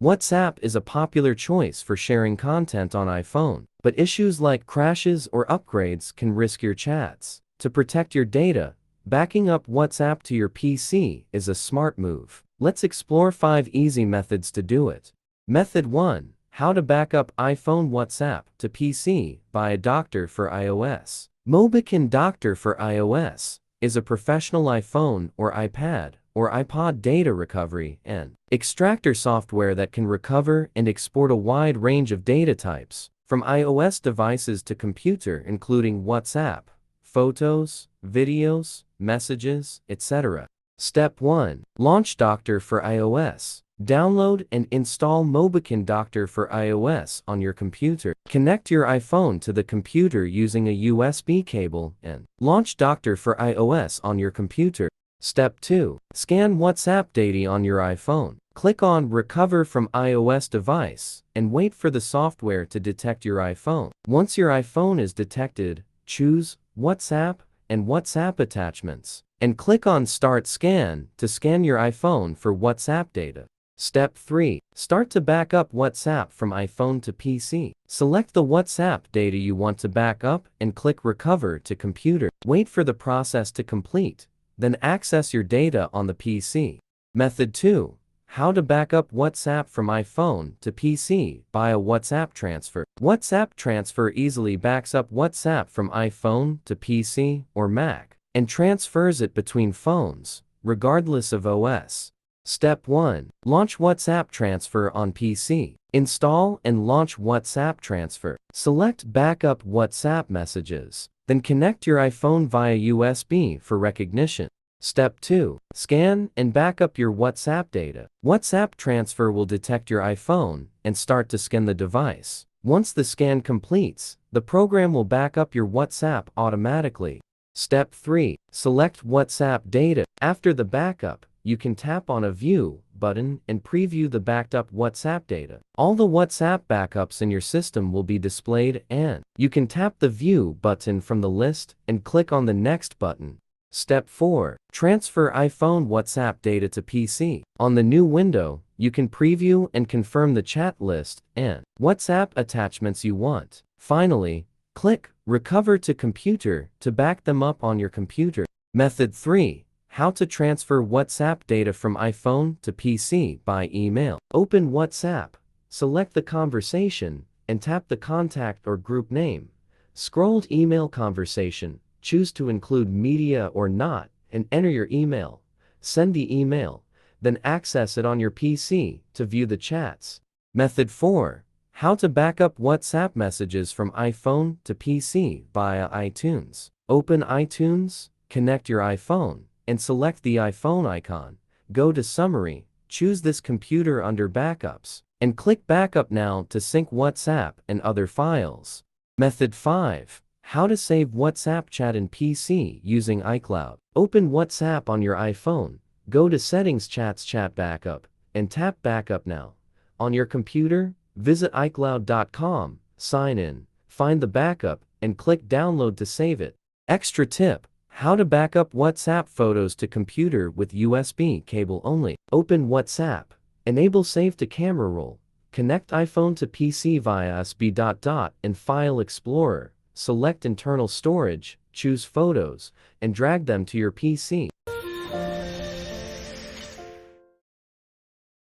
WhatsApp is a popular choice for sharing content on iPhone, but issues like crashes or upgrades can risk your chats. To protect your data, backing up WhatsApp to your PC is a smart move. Let's explore 5 easy methods to do it. Method 1. How to back up iPhone WhatsApp to PC by a doctor for iOS. Mobican Doctor for iOS is a professional iPhone or iPad or iPod data recovery and extractor software that can recover and export a wide range of data types, from iOS devices to computer, including WhatsApp, photos, videos, messages, etc. Step 1. Launch Doctor for iOS. Download and install Mobican Doctor for iOS on your computer. Connect your iPhone to the computer using a USB cable and launch Doctor for iOS on your computer. Step 2. Scan WhatsApp data on your iPhone. Click on Recover from iOS device and wait for the software to detect your iPhone. Once your iPhone is detected, choose WhatsApp and WhatsApp attachments and click on Start Scan to scan your iPhone for WhatsApp data. Step 3. Start to back up WhatsApp from iPhone to PC. Select the WhatsApp data you want to back up and click Recover to computer. Wait for the process to complete, then access your data on the PC. Method 2. How to back up WhatsApp from iPhone to PC by a WhatsApp transfer. WhatsApp transfer easily backs up WhatsApp from iPhone to PC or Mac and transfers it between phones, regardless of OS. Step 1. Launch WhatsApp Transfer on PC. Install and launch WhatsApp Transfer. Select Backup WhatsApp Messages. Then connect your iPhone via USB for recognition. Step 2. Scan and back up your WhatsApp data. WhatsApp Transfer will detect your iPhone and start to scan the device. Once the scan completes, the program will back up your WhatsApp automatically. Step 3. Select WhatsApp data. After the backup, you can tap on a View button and preview the backed up WhatsApp data. All the WhatsApp backups in your system will be displayed, and you can tap the View button from the list and click on the Next button. Step 4. Transfer iPhone WhatsApp data to PC. On the new window, you can preview and confirm the chat list and WhatsApp attachments you want. Finally, click Recover to computer to back them up on your computer. Method 3. How to transfer WhatsApp data from iPhone to PC by email. Open WhatsApp, select the conversation, and tap the contact or group name. Scroll to Email Conversation, choose to include media or not, and enter your email. Send the email, then access it on your PC to view the chats. Method 4. How to back up WhatsApp messages from iPhone to PC via iTunes. Open iTunes, connect your iPhone, and select the iPhone icon. Go to Summary, choose this computer under Backups, and click Backup Now to sync WhatsApp and other files. Method 5. How to save WhatsApp chat in PC using iCloud. Open WhatsApp on your iPhone, go to Settings Chats Chat Backup, and tap Backup Now. On your computer, visit iCloud.com, sign in, find the backup, and click Download to save it. Extra tip: how to back up WhatsApp photos to computer with USB cable only. Open WhatsApp, enable Save to Camera Roll, connect iPhone to PC via USB. and File Explorer, select Internal Storage, choose Photos, and drag them to your PC.